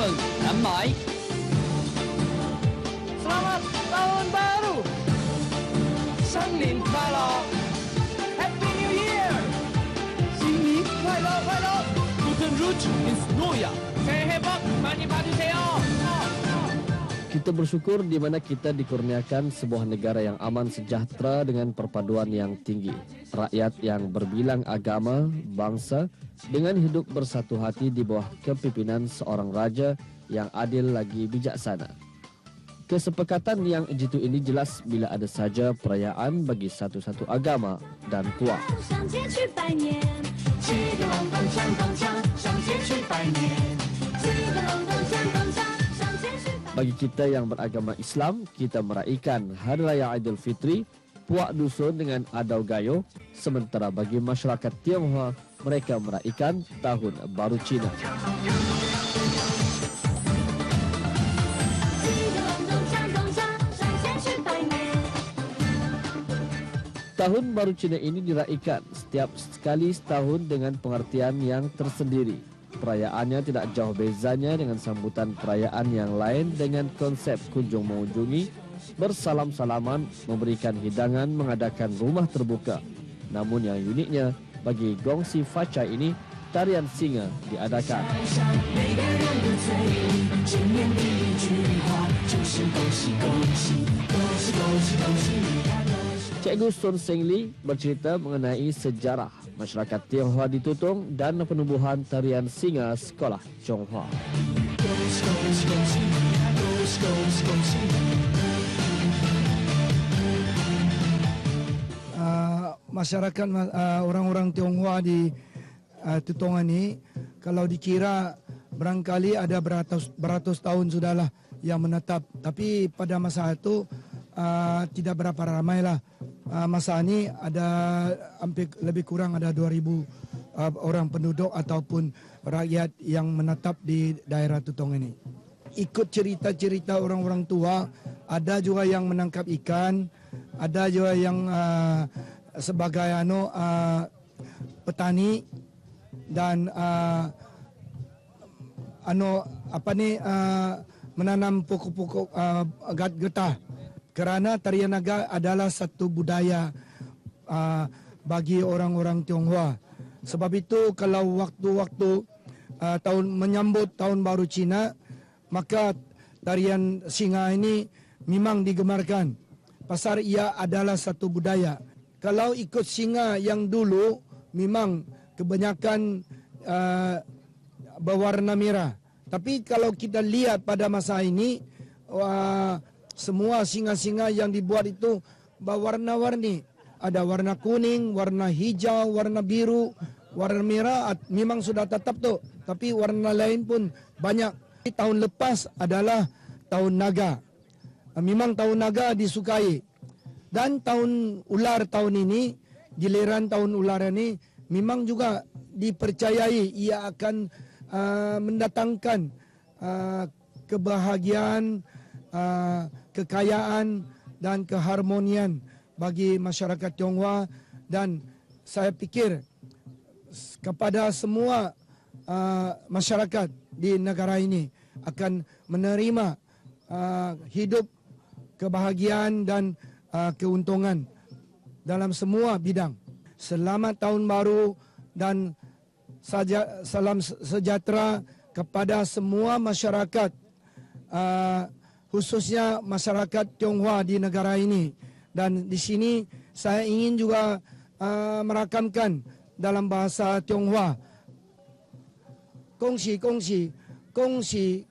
mừng năm mới. Selamat Tahun Baru.新年快樂 Happy New Year. 新年快樂快樂 Guten Rutsch ins Neujahr. 새해 복 많이 받으세요. Kita bersyukur di mana kita dikurniakan sebuah negara yang aman sejahtera dengan perpaduan yang tinggi. Rakyat yang berbilang agama, bangsa dengan hidup bersatu hati di bawah kepimpinan seorang raja yang adil lagi bijaksana. Kesepakatan yang jitu ini jelas bila ada saja perayaan bagi satu-satu agama dan kuah. Bagi kita yang beragama Islam, kita meraihkan Hari Raya Aidil Fitri, Puak Dusun dengan Adau Gayo. Sementara bagi masyarakat Tionghoa, mereka meraihkan Tahun Baru Cina. Tahun Baru Cina ini diraihkan setiap sekali setahun dengan pengertian yang tersendiri. Perayaannya tidak jauh bezanya dengan sambutan perayaan yang lain dengan konsep kunjung mengunjungi, bersalam-salaman, memberikan hidangan, mengadakan rumah terbuka. Namun yang uniknya bagi Gongsi Facai ini, tarian singa diadakan. Cikgu Sun Seng Li bercerita mengenai sejarah masyarakat Tionghoa di Tutong dan penubuhan tarian singa sekolah Chonghua. Masyarakat orang-orang Tionghoa di Tutong ini, kalau dikira barangkali ada beratus tahun sudahlah yang menetap, tapi pada masa itu tidak berapa ramailah. Masa ini ada hampir lebih kurang ada 2,000 orang penduduk ataupun rakyat yang menetap di daerah Tutong ini. Ikut cerita-cerita orang-orang tua, ada juga yang menangkap ikan, ada juga yang sebagai petani dan menanam pokok-pokok getah. Kerana tarian naga adalah satu budaya bagi orang-orang Tionghoa. Sebab itu kalau waktu-waktu menyambut Tahun Baru Cina, maka tarian singa ini memang digemarkan. Pasal ia adalah satu budaya. Kalau ikut singa yang dulu, memang kebanyakan berwarna merah. Tapi kalau kita lihat pada masa ini, semua singa-singa yang dibuat itu berwarna-warni. Ada warna kuning, warna hijau, warna biru, warna merah memang sudah tetap tu. Tapi warna lain pun banyak. Tahun lepas adalah Tahun Naga. Memang Tahun Naga disukai. Dan Tahun Ular tahun ini, giliran Tahun Ular ini memang juga dipercayai ia akan mendatangkan kebahagiaan, kekayaan dan keharmonian bagi masyarakat Tionghoa. Dan saya fikir kepada semua masyarakat di negara ini akan menerima hidup kebahagiaan dan keuntungan dalam semua bidang. Selamat Tahun Baru dan salam sejahtera kepada semua masyarakat, khususnya masyarakat Tionghoa di negara ini. Dan di sini saya ingin juga merakamkan dalam bahasa Tionghoa. Gongxi gongxi gongxi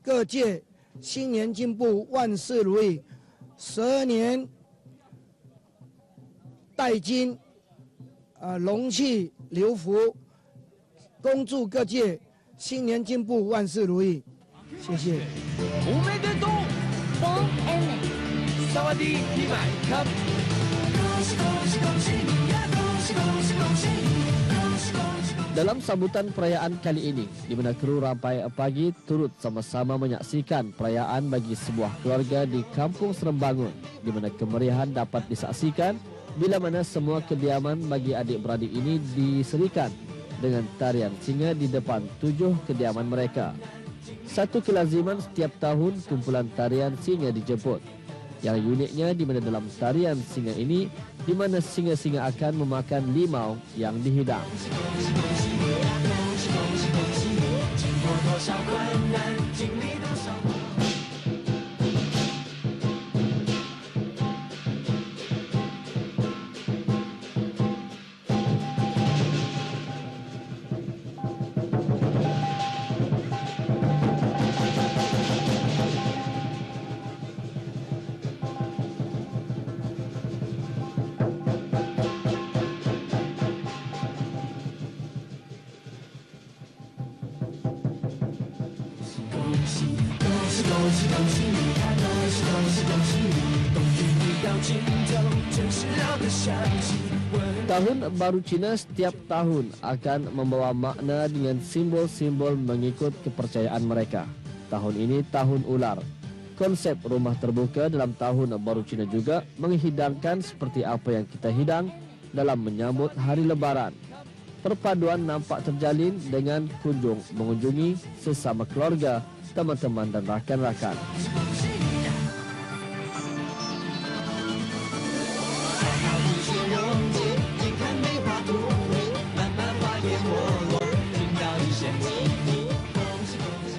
ke jie xin nian jin bu wan si ru yi 12年带金龙气流福，恭祝各界新年进步，万事如意。谢谢。おめでとう Bong Ene. สวัสดีปีใหม่ครับ Dalam sambutan perayaan kali ini, di mana kru Rampai Pagi turut sama-sama menyaksikan perayaan bagi sebuah keluarga di Kampung Serembangun, di mana kemeriahan dapat disaksikan bila mana semua kediaman bagi adik-beradik ini diserikan dengan tarian singa di depan 7 kediaman mereka. Satu kelaziman setiap tahun kumpulan tarian singa dijemput. Yang uniknya di mana dalam tarian singa ini, di mana singa-singa akan memakan limau yang dihidang. Tahun Baru Cina setiap tahun akan membawa makna dengan simbol-simbol mengikut kepercayaan mereka. Tahun ini Tahun Ular. Konsep rumah terbuka dalam Tahun Baru Cina juga menghidangkan seperti apa yang kita hidang dalam menyambut Hari Lebaran. Perpaduan nampak terjalin dengan mengunjungi sesama keluarga, teman-teman dan rakan-rakan.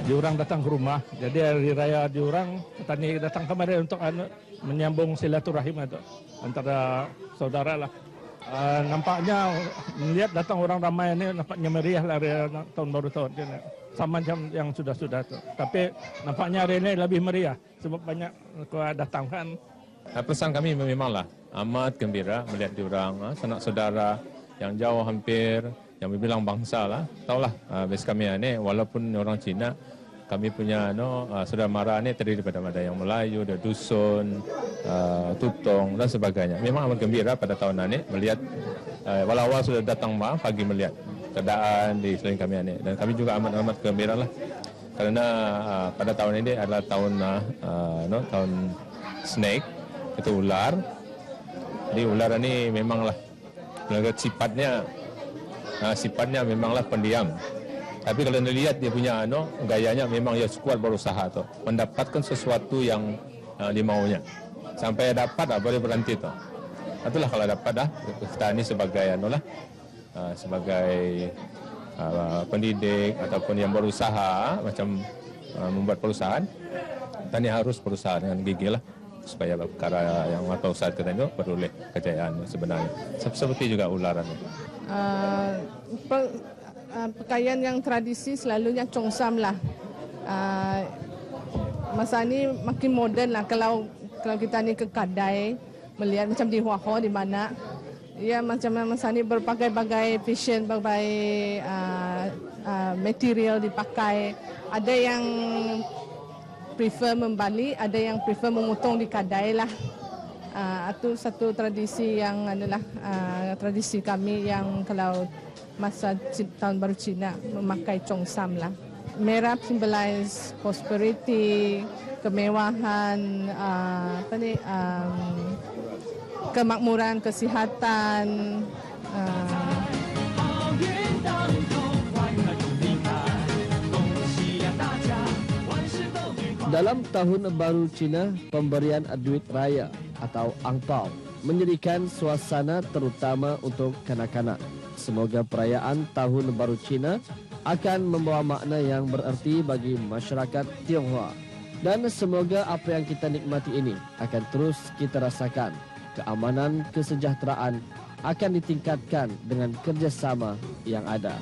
Diorang datang ke rumah, jadi hari raya diorang petani datang kemari untuk menyambung silaturahim itu antara saudara lah. Nampaknya melihat datang orang ramai ini nampaknya meriah lah tahun baru tahun ini. Sama macam yang sudah-sudah tu. Tapi nampaknya hari ini lebih meriah sebab banyak datang kan. Perasaan kami memanglah amat gembira melihat diorang, sanak saudara yang jauh hampir, yang berbilang bangsa lah. Tahulah base kami ini walaupun orang Cina, kami punya saudara mara ini terdiri daripada yang Melayu, ada dusun, tutong dan sebagainya. Memang amat gembira pada tahun ini melihat walau sudah datang pagi melihat keadaan di sekeliling kami ini, dan kami juga amat gembira lah karena pada tahun ini adalah tahun snake, itu ular. Jadi ular ini memanglah sifatnya memanglah pendiam. Tapi kalau dilihat dia punya gayanya memang dia kuat berusaha tu mendapatkan sesuatu yang dimaunya. Sampai dapat boleh berhenti tu. Itulah kalau dapat kita ini sebagai sebagai pendidik ataupun yang berusaha macam membuat perusahaan, kita ini harus berusaha dengan gigih lah supaya perkara yang atau usaha kita itu beroleh kejayaan sebenarnya. Seperti juga ularan. Pakaian yang tradisi selalunya congsam lah. Masa ni makin moden lah. Kalau kita ni ke kedai melihat macam di Hua Ho di mana, ya macam masa ni berbagai-bagai fashion, berbagai material dipakai. Ada yang prefer membalik, ada yang prefer memotong di kedai lah. Itu satu tradisi yang adalah tradisi kami yang kalau masa Tahun Baru Cina memakai congsam lah. Merah symbolize prosperity, kemewahan, kemakmuran, kesihatan. Dalam Tahun Baru Cina, pemberian duit raya atau angpau menjadikan suasana terutama untuk kanak-kanak. Semoga perayaan Tahun Baru Cina akan membawa makna yang bererti bagi masyarakat Tionghoa. Dan semoga apa yang kita nikmati ini akan terus kita rasakan. Keamanan, kesejahteraan akan ditingkatkan dengan kerjasama yang ada.